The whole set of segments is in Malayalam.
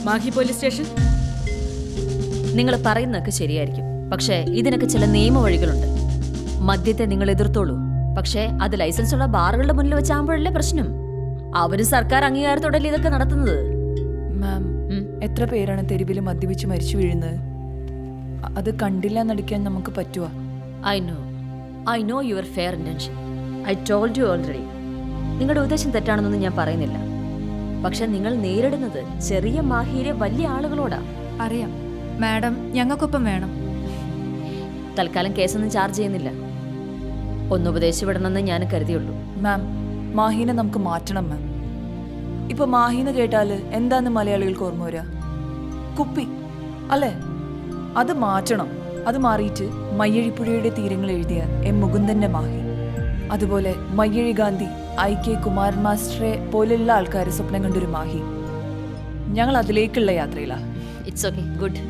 Mahe police station. നിങ്ങൾ പറയുന്നതൊക്കെ ശരിയായിരിക്കും, പക്ഷേ ഇതിനൊക്കെ ചില നിയമവഴികളുണ്ട്. മദ്യത്തെ നിങ്ങൾ എതിർത്തോളൂ, പക്ഷേ അത് ലൈസൻസ് ഉള്ള ബാറുകളുടെ മുന്നിൽ വെച്ചാകുമ്പോഴല്ലേ പ്രശ്നം. അവര് സർക്കാർ അംഗീകാരത്തോടല്ലേ ഇതൊക്കെ നടത്തുന്നത്. മാം, എത്ര പേരാണ് തെരുവിൽ മദ്യപിച്ച് മരിച്ചു വീഴുന്നത്? അത് കണ്ടില്ല നടിക്കാൻ നമുക്ക് പറ്റുമോ? I know your fair intention. I told you already. നിങ്ങളുടെ ഉദ്ദേശം തെറ്റാണെന്നൊന്നും ഞാൻ പറയുന്നില്ല, പക്ഷെ നിങ്ങൾ നേരിടുന്നത് ചെറിയ മാഹിയിലെ വലിയ ആളുകളോടാ. അറിയാം മാഡം, ഞങ്ങൾക്കൊപ്പം വേണം. തൽക്കാലം കേസൊന്നും ചാർജ് ചെയ്യുന്നില്ല. ഒന്ന് ഉപദേശിച്ചു വിടണമെന്ന് ഞാൻ കരുതിയുള്ളൂ. മാം, മാഹീനെ നമുക്ക് മാറ്റണം മാം. ഇപ്പൊ മാഹീന്ന് കേട്ടാല് എന്താന്ന് മലയാളികൾക്ക് ഓർമ്മ വരിക? കുപ്പി അല്ലേ? അത് മാറ്റണം. അത് മാറിയിട്ട് മയ്യഴിപ്പുഴയുടെ തീരങ്ങൾ എഴുതിയ എം മുകുന്ദന്റെ മാഹി, അതുപോലെ മയ്യഴി ഗാന്ധി, IK കുമാരൻ മാസ്റ്ററെ പോലുള്ള ആൾക്കാരെ സ്വപ്നം കണ്ടൊരു മാഹി. ഞങ്ങൾ അതിലേക്കുള്ള യാത്രയിലാ. It's okay, good.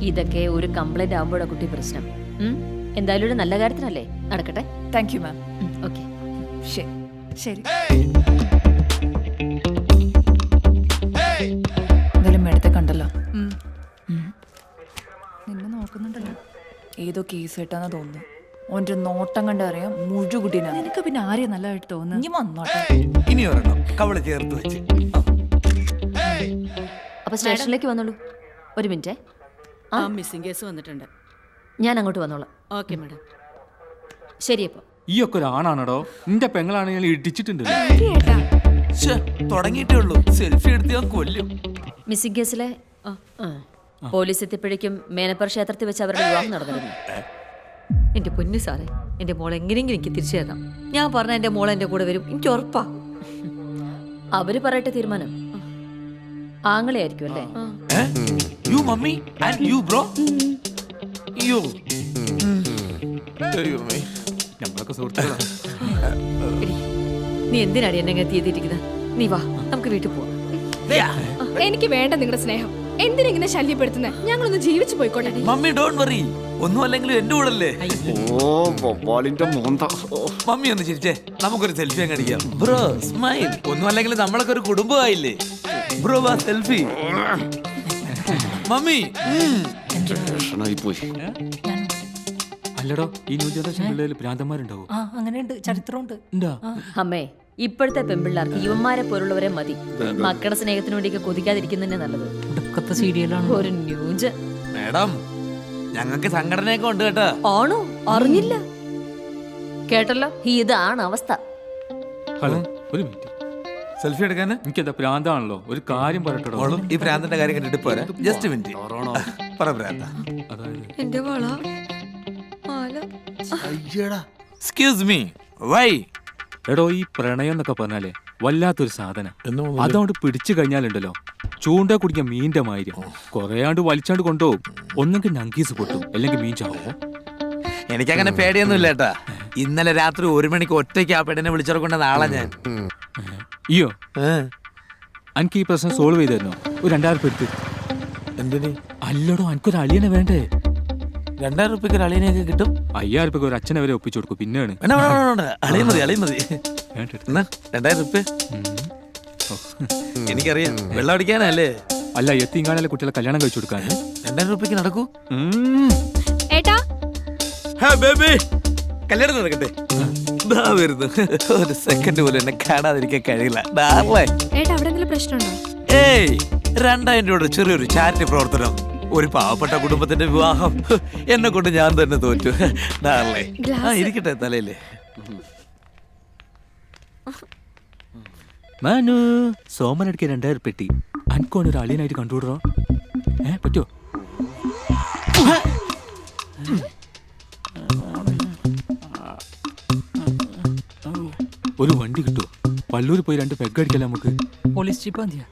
ഇതൊക്കെ ഒരു കംപ്ലൈന്റ് ആവുമ്പോഴാ കുട്ടി പ്രശ്നം. എന്തായാലും ഒരു നല്ല കാര്യത്തിനല്ലേ, നടക്കട്ടെ. Thank you ma'am. ഓക്കെ, ശരി ശരി. എന്തായാലും മേഡത്തെ കണ്ടല്ലോ. നിന്നെ നോക്കുന്നുണ്ടല്ലോ. ഏതോ കേസ് കേട്ടാന്നാ തോന്നുന്നു. ഓൻ്റെ നോട്ടം കണ്ടറിയാം മുഴുകുട്ടിനാ. നിനക്ക് പിന്നെ ആരെയും നല്ലതായിട്ട് തോന്നുന്നു? ഇനി വന്നോട്ടെ. ഇനി ഒരെണ്ണം കവള ചേർത്ത് വെച്ച്. അപ്പൊ സ്റ്റേഷനിലേക്ക് വന്നോളൂ. ഒരു മിനിറ്റ്, ആ മിസ്സിംഗ് കേസ് വന്നിട്ടുണ്ട്. ഞാൻ അങ്ങോട്ട് വന്നോളാം. Okay madam. ശരി. അപ്പൊ ഈ ഒക്കെ ഒരു ആണാണോ? നിന്റെ പെങ്ങളാണ് ഞാൻ ഇടിച്ചിട്ടുണ്ട്. തുടങ്ങിയിട്ടേ ഉള്ളൂ. സെൽഫി എടുത്ത് ഞാൻ കൊല്ലും. മിസ്സിംഗ് കേസിലെ പോലീസ് എത്തിയപ്പോഴേക്കും മേനപ്പർ ക്ഷേത്രത്തിൽ വെച്ച് അവരുടെ വിവാഹം നടന്നിരുന്നു. എന്റെ പൊന്നു സാറേ, എന്റെ മോൾ എങ്ങനെയെങ്കിലും എനിക്ക് തിരിച്ചു തരണം. ഞാൻ പറഞ്ഞ എന്റെ മോൾ എന്റെ കൂടെ വരും, എനിക്ക് ഉറപ്പാ. അവര് പറയട്ടെ തീരുമാനം. ആങ്ങളെ ആയിരിക്കും അല്ലേ? You mummy and you bro. You നമ്മളൊക്കെ സുഹൃത്തുക്കളാ. നീ എന്തിനാടി എന്നെ ഇങ്ങനെ തീയതിയിരിക്കുന്നത്? നീ വാ, നമുക്ക് വീട്ടിൽ പോവാം. എനിക്ക് വേണ്ട നിങ്ങളുടെ സ്നേഹം. എന്തിനെങ്ങനെ ശല്യപ്പെടുത്തുന്നേ? ഞങ്ങളൊന്ന് ജീവിച്ചു പോയിക്കോട്ടെ. മമ്മി ഡോണ്ട് വറി, ഒന്നും അല്ലെങ്കിലും എന്റെ കൂടെ അല്ലേ. മമ്മി ഒന്ന് ചിരിച്ചേ, നമുക്കൊരു സെൽഫി അങ്ങ് അടിക്കാം. Bro smile. ഒന്നും അല്ലെങ്കിൽ നമ്മളൊക്കെ ഒരു കുടുംബമായില്ലേ. ബ്രോ വാ സെൽഫി. മമ്മി അല്ലടോ, ഈ ന്യൂ ജനറേഷൻ പിള്ളേര് ഭ്രാന്തന്മാരുണ്ടാവും. അങ്ങനെയുണ്ട്, ചരിത്രമുണ്ട്. എന്താ അമ്മേ, ഇപ്പോഴത്തെ പെൺപിള്ളേർക്ക് യുവന്മാരെ പോലുള്ളവരെ മതി. മക്കളുടെ സ്നേഹത്തിന് വേണ്ടിയൊക്കെ കൊതിക്കാതിരിക്കുന്നതന്നെ നല്ലത്. ഒരു ന്യൂജ്. മേഡം, ഞങ്ങൾക്ക് സംഘടനയൊക്കെ ഉണ്ട് കേട്ടോ. ആണോ? അറിഞ്ഞില്ല. കേട്ടല്ലോ, ഇതാണ് അവസ്ഥ. ഹലോ, ഒരു മിനിറ്റ്. സെൽഫി എടുക്കാന് എനിക്കെന്താ ഭ്രാന്താണല്ലോ. ഒരു കാര്യം പറയട്ടോ. മോളും ഈ ഭ്രാന്തന്റെ കാര്യം കണ്ടിട്ട് പോരാ. ജസ്റ്റ് മിനിറ്റ് പറ ഭ്രാന്ത. അതായത് എന്റെ വള മാല. Excuse me, Y? എടോ, ഈ പ്രണയം എന്നൊക്കെ പറഞ്ഞാലേ വല്ലാത്തൊരു സാധനം. അതുകൊണ്ട് പിടിച്ചു കഴിഞ്ഞാലുണ്ടല്ലോ, ചൂണ്ട കുടിക്കാൻ മീന്റെ മാതിരി കൊറേയാണ്ട് വലിച്ചാണ്ട് കൊണ്ടുപോകും. ഒന്നെങ്കിൽ നങ്കീസ് പൊട്ടും, അല്ലെങ്കിൽ മീൻ ചാവോ. എനിക്കങ്ങനെ പേടിയൊന്നുമില്ല ഏട്ടാ. ഇന്നലെ രാത്രി 1 മണിക്ക് ഒറ്റയ്ക്ക് ആ പെണ്ണിനെ വിളിച്ചിറക്കൊണ്ട നാളെ ഞാൻ. അയ്യോ, എനിക്ക് ഈ പ്രശ്നം സോൾവ് ചെയ്ത് തരണോ? ഒരു 2000 രൂപ എടുത്ത്. എന്തിന്? അല്ലടോ, എനിക്കൊരു അളിയനെ വേണ്ടേ. 2000 രൂപയ്ക്ക് ഒരു അളിയനെയൊക്കെ കിട്ടും. 5000 രൂപയ്ക്ക് ഒരു അച്ഛനെ വരെ ഒപ്പിച്ചു കൊടുക്കും. പിന്നെയാണ് അളിയ മതി, അളിയ മതി. വേണ്ട. 2000 രൂപ എനിക്കറിയാം. വെള്ളം അടിക്കാനല്ലേ? അല്ല, എത്തിങ്ങാനല്ലേ കുട്ടികളെ കല്യാണം കഴിച്ചു കൊടുക്കാൻ. 2000 രൂപയ്ക്ക് നടക്കൂ. ഏട്ടാ, കല്യാണം നടക്കട്ടെ. വരുന്നു. ഒരു സെക്കൻഡ് പോലും എന്നെ കാണാതിരിക്കാൻ കഴിയില്ല. ഏട്ടാ, അവിടെ എന്തെങ്കിലും പ്രശ്നമുണ്ടോ? ഏയ്, 2000 രൂപയുടെ ചെറിയൊരു ചാരിറ്റി പ്രവർത്തനം, ഒരു പാവപ്പെട്ട കുടുംബത്തിന്റെ വിവാഹം, എന്നെ കൊണ്ട് ഞാൻ തന്നെ തോറ്റു. ഇരിക്കട്ടെ തലയില്ലേ. മനു, സോമനടിക്ക് 2000 പെട്ടി. അനക്കോണ് ഒരു അളിയനായിട്ട് കണ്ടുവിടറോ? പറ്റുമോ? ഒരു വണ്ടി കിട്ടുമോ? പല്ലൂർ പോയി 2 പെഗ് അടിക്കല്ലേ നമുക്ക്. പോലീസ് ജീപ്പ് മതിയാ?